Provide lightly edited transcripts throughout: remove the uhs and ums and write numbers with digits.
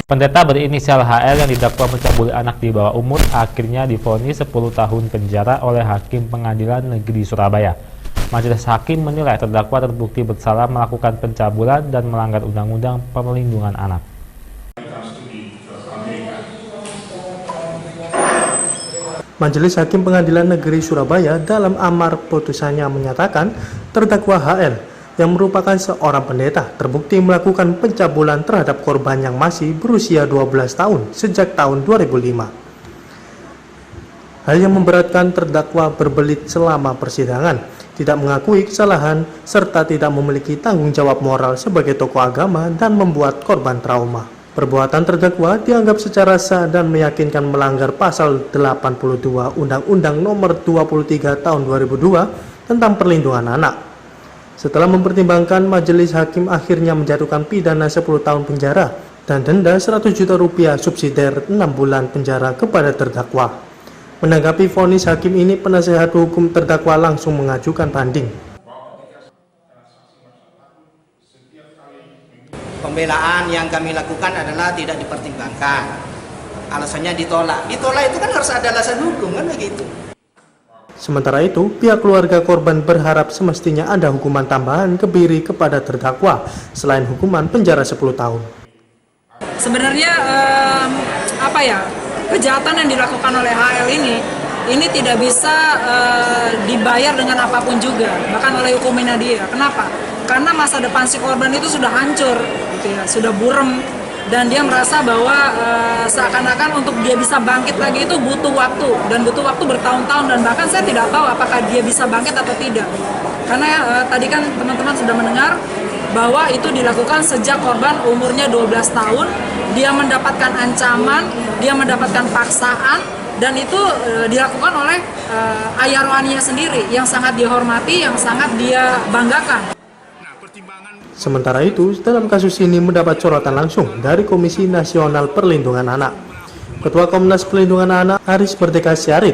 Pendeta berinisial HL yang didakwa mencabuli anak di bawah umur akhirnya divonis 10 tahun penjara oleh Hakim Pengadilan Negeri Surabaya. Majelis Hakim menilai terdakwa terbukti bersalah melakukan pencabulan dan melanggar Undang-Undang Perlindungan Anak. Majelis Hakim Pengadilan Negeri Surabaya dalam amar putusannya menyatakan terdakwa HL yang merupakan seorang pendeta terbukti melakukan pencabulan terhadap korban yang masih berusia 12 tahun sejak tahun 2005. Hal yang memberatkan terdakwa berbelit selama persidangan, tidak mengakui kesalahan, serta tidak memiliki tanggung jawab moral sebagai tokoh agama dan membuat korban trauma. Perbuatan terdakwa dianggap secara sah dan meyakinkan melanggar pasal 82 Undang-Undang Nomor 23 Tahun 2002 tentang Perlindungan Anak. Setelah mempertimbangkan, Majelis Hakim akhirnya menjatuhkan pidana 10 tahun penjara dan denda 100 juta rupiah subsidiar 6 bulan penjara kepada terdakwa. Menanggapi vonis hakim ini, penasehat hukum terdakwa langsung mengajukan banding. Pembelaan yang kami lakukan adalah tidak dipertimbangkan. Alasannya ditolak. Ditolak itu kan harus ada alasan hukum, kan begitu. Sementara itu, pihak keluarga korban berharap semestinya ada hukuman tambahan kebiri kepada terdakwa selain hukuman penjara 10 tahun. Sebenarnya kejahatan yang dilakukan oleh HL ini tidak bisa dibayar dengan apapun juga, bahkan oleh hukumannya dia. Kenapa? Karena masa depan si korban itu sudah hancur, gitu ya, sudah buram. Dan dia merasa bahwa seakan-akan untuk dia bisa bangkit lagi itu butuh waktu, dan butuh waktu bertahun-tahun, dan bahkan saya tidak tahu apakah dia bisa bangkit atau tidak. Karena tadi kan teman-teman sudah mendengar bahwa itu dilakukan sejak korban umurnya 12 tahun, dia mendapatkan ancaman, dia mendapatkan paksaan, dan itu dilakukan oleh ayah rohaninya sendiri yang sangat dihormati, yang sangat dia banggakan. Sementara itu, dalam kasus ini mendapat sorotan langsung dari Komisi Nasional Perlindungan Anak. Ketua Komnas Perlindungan Anak, Aris Merdeka Syarif,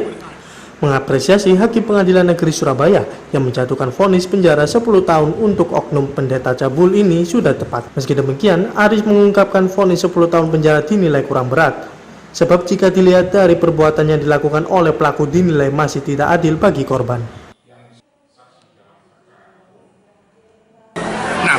mengapresiasi Hakim Pengadilan Negeri Surabaya yang menjatuhkan vonis penjara 10 tahun untuk oknum pendeta cabul ini sudah tepat. Meski demikian, Aris mengungkapkan vonis 10 tahun penjara dinilai kurang berat. Sebab jika dilihat dari perbuatan yang dilakukan oleh pelaku dinilai masih tidak adil bagi korban.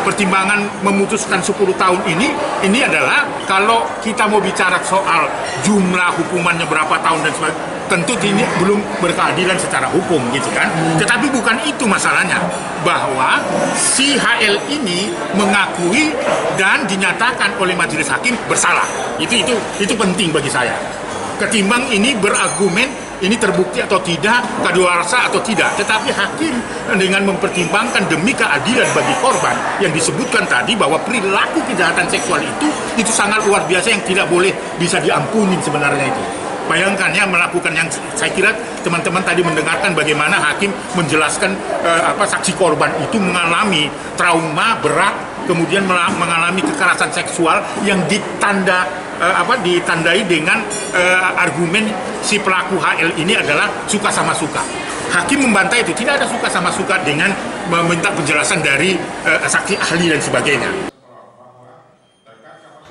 Pertimbangan memutuskan 10 tahun ini adalah kalau kita mau bicara soal jumlah hukumannya berapa tahun dan sebagainya, tentu ini belum berkeadilan secara hukum gitu kan. Tetapi bukan itu masalahnya, bahwa si HL ini mengakui dan dinyatakan oleh majelis hakim bersalah. Itu penting bagi saya. Ketimbang ini berargumen ini terbukti atau tidak, kadaluarsa atau tidak. Tetapi hakim dengan mempertimbangkan demi keadilan bagi korban yang disebutkan tadi bahwa perilaku kejahatan seksual itu sangat luar biasa yang tidak boleh bisa diampuni sebenarnya itu. Bayangkan ya, melakukan yang saya kira teman-teman tadi mendengarkan bagaimana hakim menjelaskan saksi korban itu mengalami trauma berat, kemudian mengalami kekerasan seksual yang ditandai dengan argumen si pelaku HL ini adalah suka sama suka. Hakim membantah itu, tidak ada suka sama suka dengan meminta penjelasan dari saksi ahli dan sebagainya.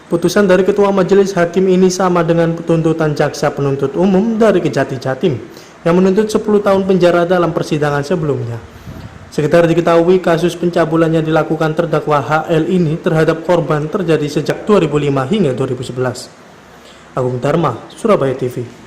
Putusan dari Ketua Majelis Hakim ini sama dengan tuntutan Jaksa Penuntut Umum dari Kejati Jatim yang menuntut 10 tahun penjara dalam persidangan sebelumnya. Sekitar diketahui kasus pencabulan yang dilakukan terdakwa HL ini terhadap korban terjadi sejak 2005 hingga 2011. Agung Dharma, Surabaya TV.